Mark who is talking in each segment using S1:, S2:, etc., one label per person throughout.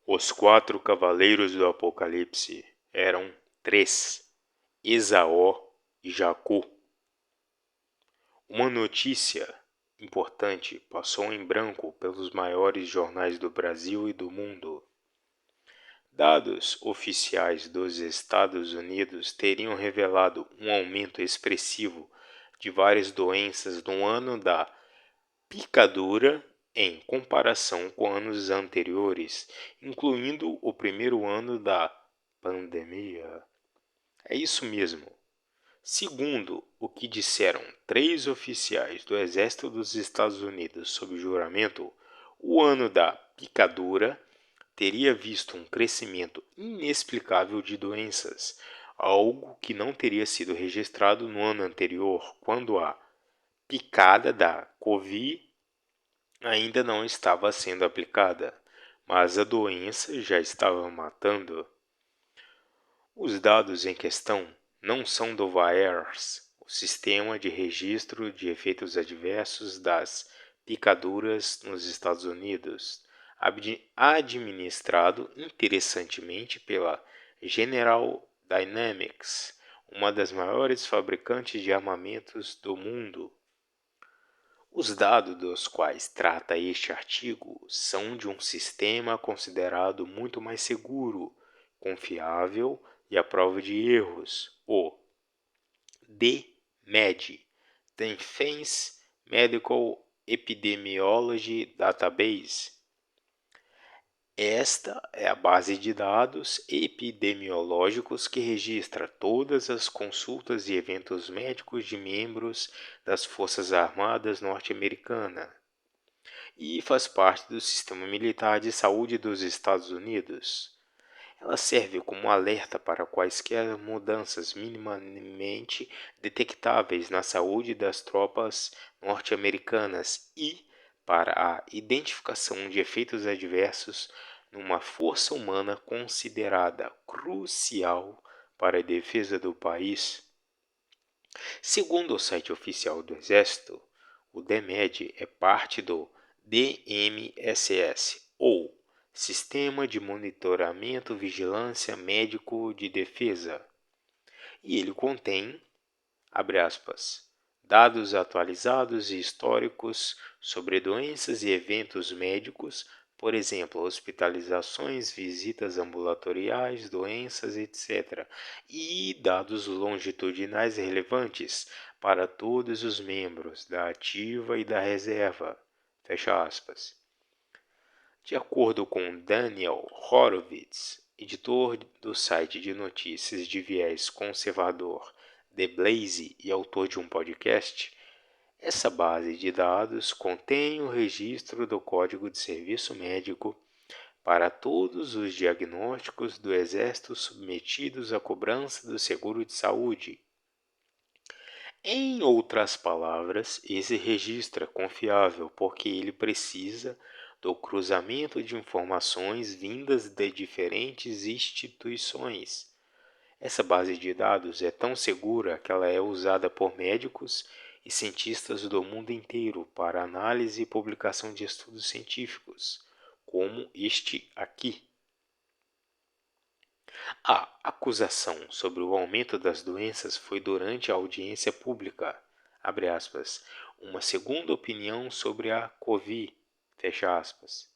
S1: Os quatro cavaleiros do Apocalipse eram três: Esaú e Jacó. Uma notícia importante passou em branco pelos maiores jornais do Brasil e do mundo. Dados oficiais dos Estados Unidos teriam revelado um aumento expressivo de várias doenças no ano da picadura em comparação com anos anteriores, incluindo o primeiro ano da pandemia. É isso mesmo. Segundo o que disseram três oficiais do Exército dos Estados Unidos sob juramento, o ano da picadura teria visto um crescimento inexplicável de doenças, algo que não teria sido registrado no ano anterior, quando a picada da Covid ainda não estava sendo aplicada, mas a doença já estava matando. Os dados em questão não são do VAERS, o Sistema de Registro de Efeitos Adversos das Picaduras nos Estados Unidos, administrado interessantemente pela General Dynamics, uma das maiores fabricantes de armamentos do mundo. Os dados dos quais trata este artigo são de um sistema considerado muito mais seguro, confiável e à prova de erros, o DMED, Defense Medical Epidemiology Database. Esta é a base de dados epidemiológicos que registra todas as consultas e eventos médicos de membros das Forças Armadas norte-americanas e faz parte do Sistema Militar de Saúde dos Estados Unidos. Ela serve como alerta para quaisquer mudanças minimamente detectáveis na saúde das tropas norte-americanas e para a identificação de efeitos adversos numa força humana considerada crucial para a defesa do país. Segundo o site oficial do Exército, o DMED é parte do DMSS, ou Sistema de Monitoramento e Vigilância Médico de Defesa, e ele contém, abre aspas, dados atualizados e históricos sobre doenças e eventos médicos, por exemplo, hospitalizações, visitas ambulatoriais, doenças, etc., e dados longitudinais relevantes para todos os membros da ativa e da reserva. Fecha aspas. De acordo com Daniel Horowitz, editor do site de notícias de viés conservador The Blaze e autor de um podcast, essa base de dados contém o registro do Código de Serviço Médico para todos os diagnósticos do Exército submetidos à cobrança do seguro de saúde. Em outras palavras, esse registro é confiável porque ele precisa do cruzamento de informações vindas de diferentes instituições. Essa base de dados é tão segura que ela é usada por médicos e cientistas do mundo inteiro para análise e publicação de estudos científicos, como este aqui. A acusação sobre o aumento das doenças foi durante a audiência pública, abre aspas, uma segunda opinião sobre a Covid, fecha aspas.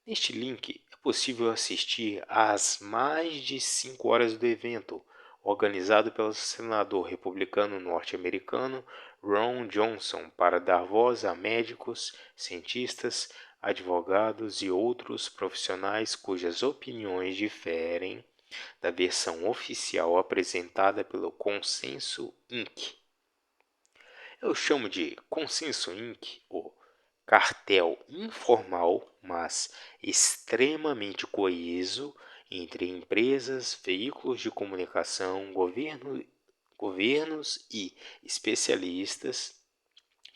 S1: Neste link é possível assistir às mais de 5 horas do evento, organizado pelo senador republicano norte-americano Ron Johnson para dar voz a médicos, cientistas, advogados e outros profissionais cujas opiniões diferem da versão oficial apresentada pelo Consenso Inc. Eu chamo de Consenso Inc. o cartel informal, mas extremamente coeso entre empresas, veículos de comunicação, governos e especialistas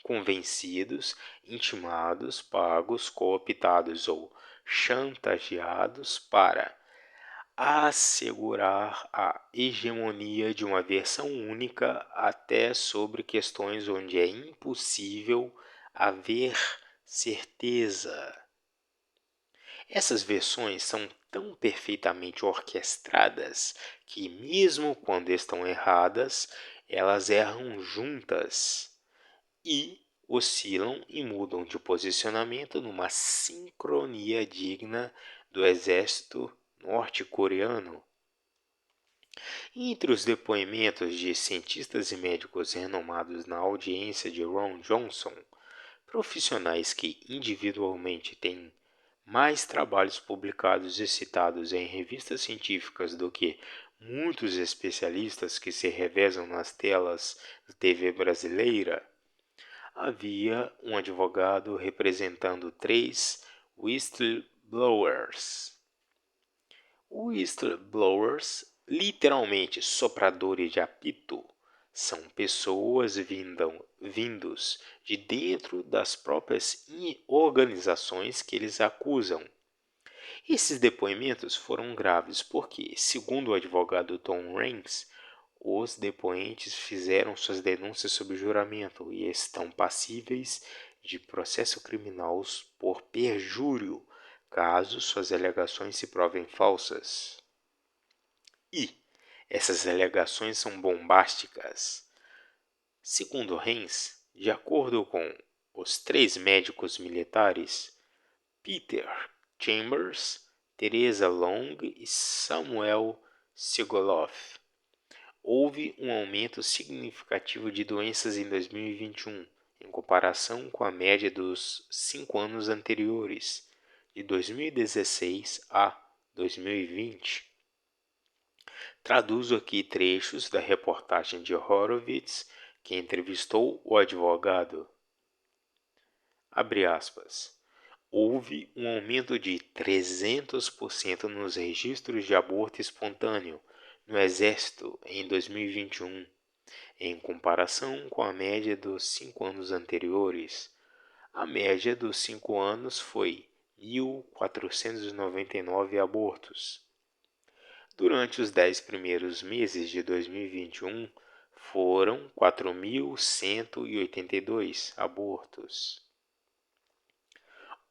S1: convencidos, intimados, pagos, cooptados ou chantageados para assegurar a hegemonia de uma versão única até sobre questões onde é impossível haver certeza. Essas versões são tão perfeitamente orquestradas que, mesmo quando estão erradas, elas erram juntas e oscilam e mudam de posicionamento numa sincronia digna do exército norte-coreano. Entre os depoimentos de cientistas e médicos renomados na audiência de Ron Johnson, profissionais que individualmente têm mais trabalhos publicados e citados em revistas científicas do que muitos especialistas que se revezam nas telas da TV brasileira, havia um advogado representando 3 whistleblowers. Whistleblowers, literalmente sopradores de apito, são pessoas vindos de dentro das próprias organizações que eles acusam. Esses depoimentos foram graves porque, segundo o advogado Tom Raines, os depoentes fizeram suas denúncias sob juramento e estão passíveis de processo criminal por perjúrio, caso suas alegações se provem falsas. E essas alegações são bombásticas. Segundo Raines, de acordo com os 3 médicos militares, Peter Chambers, Teresa Long e Samuel Sigoloff, houve um aumento significativo de doenças em 2021, em comparação com a média dos 5 anos anteriores, de 2016 a 2020. Traduzo aqui trechos da reportagem de Horowitz, que entrevistou o advogado. Abre aspas. Houve um aumento de 300% nos registros de aborto espontâneo no Exército em 2021, em comparação com a média dos 5 anos anteriores. A média dos 5 anos foi 1.499 abortos. Durante os 10 primeiros meses de 2021, foram 4.182 abortos.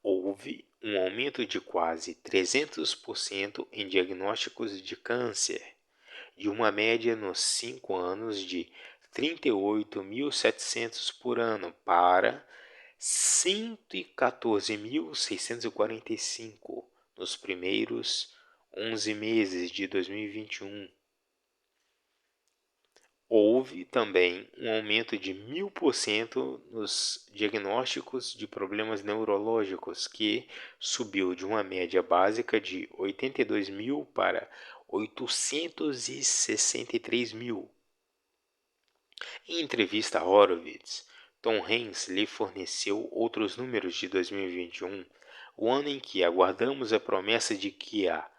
S1: Houve um aumento de quase 300% em diagnósticos de câncer, de uma média nos 5 anos de 38.700 por ano para 114.645 nos primeiros 11 meses de 2021. Houve também um aumento de 1.000% nos diagnósticos de problemas neurológicos, que subiu de uma média básica de 82.000 para 863.000. Em entrevista a Horowitz, Tom Raines lhe forneceu outros números de 2021, o ano em que aguardamos a promessa de que a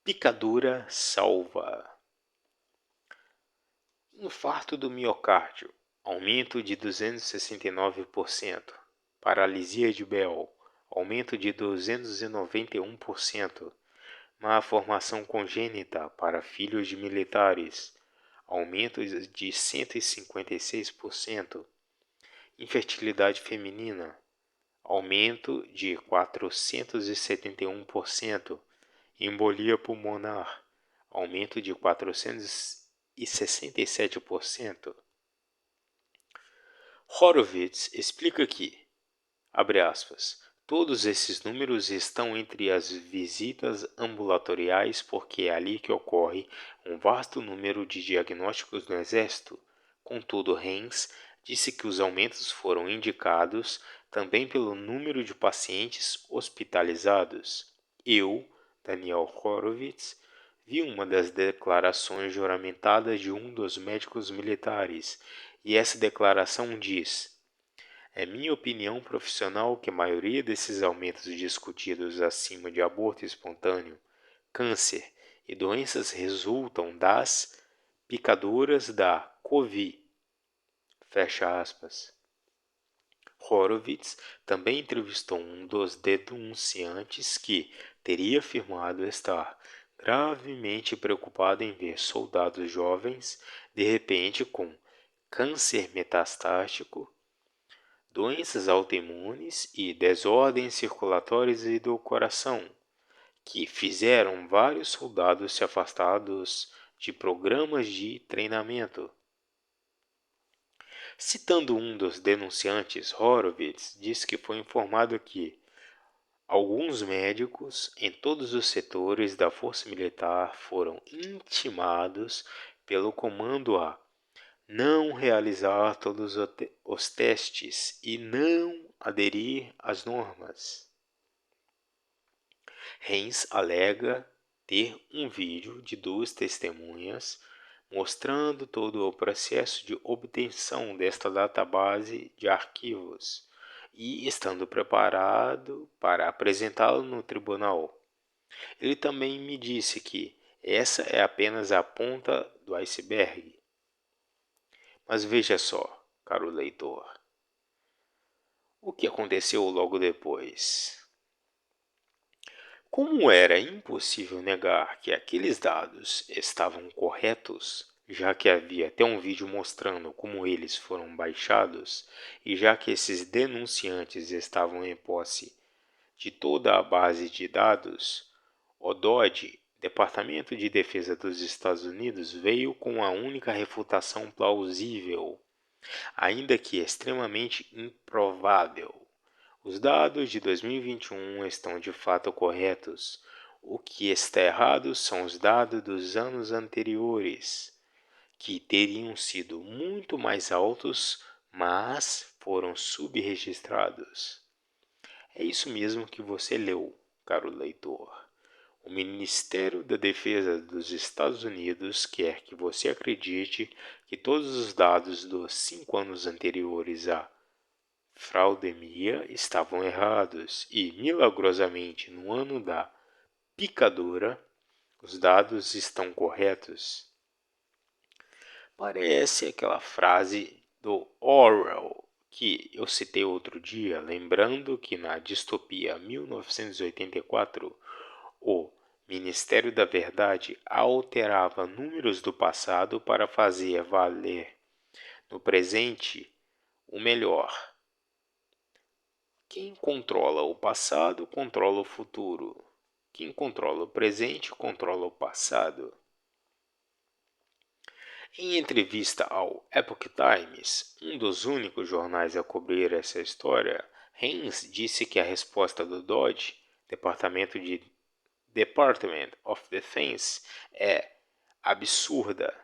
S1: picadura salva. Infarto do miocárdio, aumento de 269%. Paralisia de Bell, aumento de 291%. Malformação congênita para filhos de militares, aumento de 156%. Infertilidade feminina, aumento de 471%. Embolia pulmonar, aumento de 467%. Horowitz explica que, abre aspas, todos esses números estão entre as visitas ambulatoriais porque é ali que ocorre um vasto número de diagnósticos no Exército. Contudo, Raines disse que os aumentos foram indicados também pelo número de pacientes hospitalizados. Eu, Daniel Horowitz, vi uma das declarações juramentadas de um dos médicos militares, e essa declaração diz: é minha opinião profissional que a maioria desses aumentos discutidos acima de aborto espontâneo, câncer e doenças resultam das picaduras da Covid. Fecha aspas. Horowitz também entrevistou um dos denunciantes que teria afirmado estar gravemente preocupado em ver soldados jovens, de repente com câncer metastático, doenças autoimunes e desordens circulatórias e do coração, que fizeram vários soldados se afastados de programas de treinamento. Citando um dos denunciantes, Horowitz diz que foi informado que alguns médicos em todos os setores da Força Militar foram intimados pelo comando a não realizar todos os testes e não aderir às normas. Heinz alega ter um vídeo de duas testemunhas mostrando todo o processo de obtenção desta database de arquivos e estando preparado para apresentá-lo no tribunal. Ele também me disse que essa é apenas a ponta do iceberg. Mas veja só, caro leitor, o que aconteceu logo depois? Como era impossível negar que aqueles dados estavam corretos, já que havia até um vídeo mostrando como eles foram baixados, e já que esses denunciantes estavam em posse de toda a base de dados, o DOD, Departamento de Defesa dos Estados Unidos, veio com a única refutação plausível, ainda que extremamente improvável. Os dados de 2021 estão de fato corretos. O que está errado são os dados dos anos anteriores, que teriam sido muito mais altos, mas foram subregistrados. É isso mesmo que você leu, caro leitor. O Ministério da Defesa dos Estados Unidos quer que você acredite que todos os dados dos 5 anos anteriores à fraudemia estavam errados e, milagrosamente, no ano da picadura, os dados estão corretos. Parece aquela frase do Orwell que eu citei outro dia, lembrando que na distopia 1984, o Ministério da Verdade alterava números do passado para fazer valer no presente o melhor. Quem controla o passado, controla o futuro. Quem controla o presente, controla o passado. Em entrevista ao Epoch Times, um dos únicos jornais a cobrir essa história, Heinz disse que a resposta do DOD, Department of Defense, é absurda.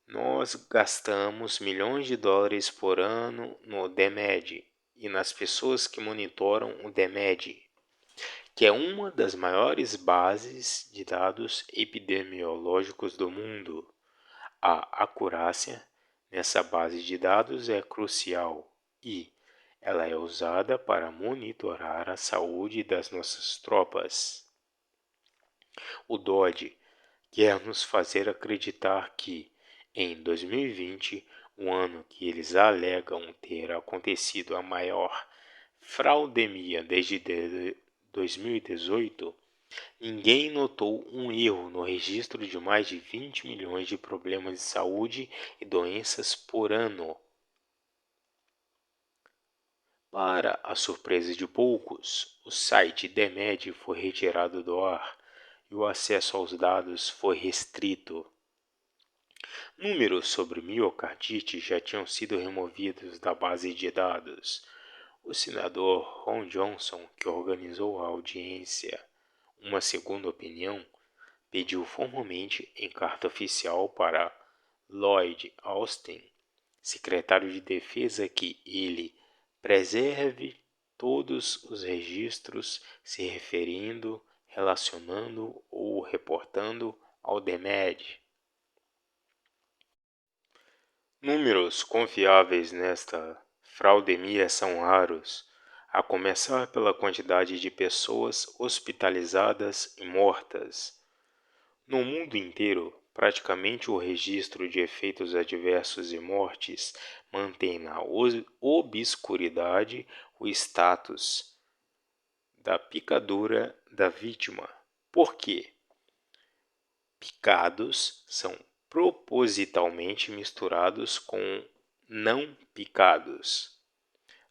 S1: Nós gastamos milhões de dólares por ano no DMED e nas pessoas que monitoram o DMED, que é uma das maiores bases de dados epidemiológicos do mundo. A acurácia nessa base de dados é crucial e ela é usada para monitorar a saúde das nossas tropas. O DOD quer nos fazer acreditar que, em 2020, o ano que eles alegam ter acontecido a maior fraudemia desde 2018, ninguém notou um erro no registro de mais de 20 milhões de problemas de saúde e doenças por ano. Para a surpresa de poucos, o site DMED foi retirado do ar e o acesso aos dados foi restrito. Números sobre miocardite já tinham sido removidos da base de dados. O senador Ron Johnson, que organizou a audiência, uma segunda opinião, pediu formalmente em carta oficial para Lloyd Austin, secretário de Defesa, que ele preserve todos os registros se referindo, relacionando ou reportando ao DMED. Números confiáveis nesta fraudemia são raros, a começar pela quantidade de pessoas hospitalizadas e mortas. No mundo inteiro, praticamente o registro de efeitos adversos e mortes mantém na obscuridade o status da picadura da vítima. Por quê? Picados são propositalmente misturados com não picados.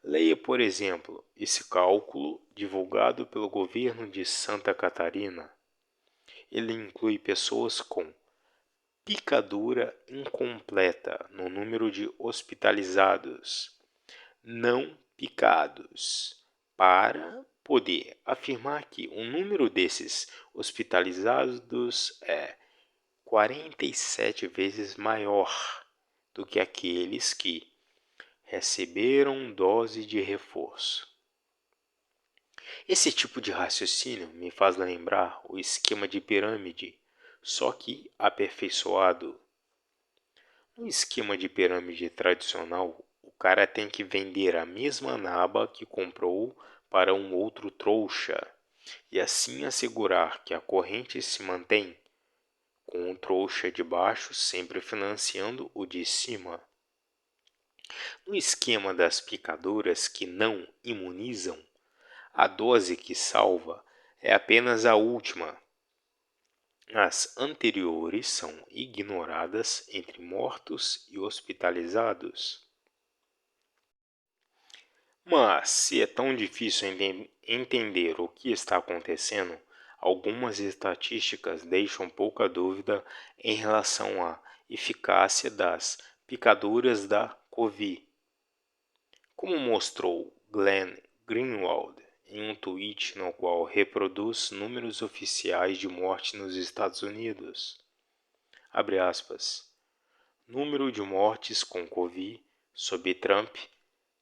S1: Leia, por exemplo, esse cálculo divulgado pelo governo de Santa Catarina. Ele inclui pessoas com picadura incompleta no número de hospitalizados não picados, para poder afirmar que o número desses hospitalizados é 47 vezes maior do que aqueles que receberam dose de reforço. Esse tipo de raciocínio me faz lembrar o esquema de pirâmide, só que aperfeiçoado. No esquema de pirâmide tradicional, o cara tem que vender a mesma naba que comprou para um outro trouxa e assim assegurar que a corrente se mantém, com o trouxa de baixo sempre financiando o de cima. No esquema das picaduras que não imunizam, a dose que salva é apenas a última. As anteriores são ignoradas entre mortos e hospitalizados. Mas, se é tão difícil entender o que está acontecendo, algumas estatísticas deixam pouca dúvida em relação à eficácia das picaduras da Covid. Como mostrou Glenn Greenwald em um tweet no qual reproduz números oficiais de morte nos Estados Unidos. Abre aspas. Número de mortes com Covid sob Trump,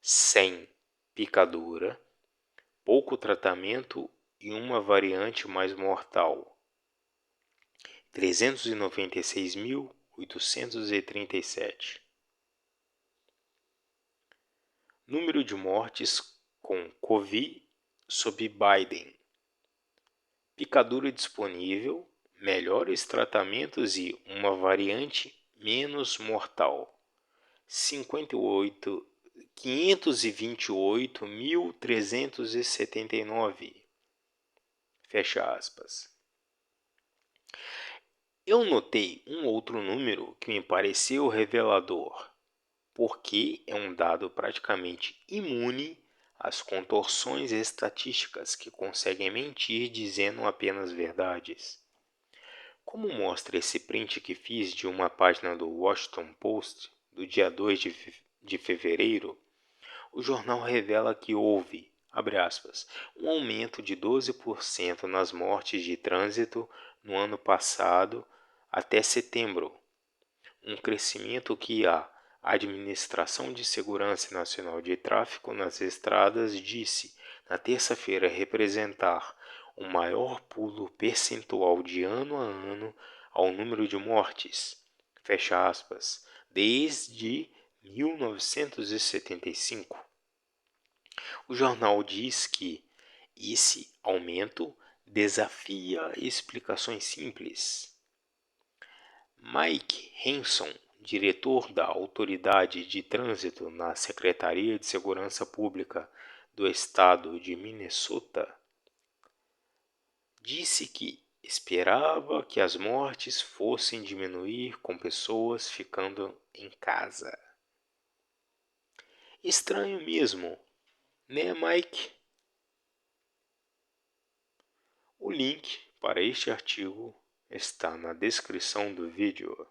S1: 100. Picadura, pouco tratamento e uma variante mais mortal. 396.837. Número de mortes com Covid sob Biden. Picadura disponível, melhores tratamentos e uma variante menos mortal. 528.379. Fecha aspas. Eu notei um outro número que me pareceu revelador, porque é um dado praticamente imune às contorções estatísticas que conseguem mentir dizendo apenas verdades. Como mostra esse print que fiz de uma página do Washington Post do dia 2 de fevereiro, o jornal revela que houve, abre aspas, um aumento de 12% nas mortes de trânsito no ano passado até setembro, um crescimento que a Administração de Segurança Nacional de Tráfego nas Estradas disse na terça-feira representar o maior pulo percentual de ano a ano ao número de mortes, fecha aspas, desde 1975. O jornal diz que esse aumento desafia explicações simples. Mike Hanson, diretor da Autoridade de Trânsito na Secretaria de Segurança Pública do Estado de Minnesota, disse que esperava que as mortes fossem diminuir com pessoas ficando em casa. Estranho mesmo, né, Mike? O link para este artigo está na descrição do vídeo.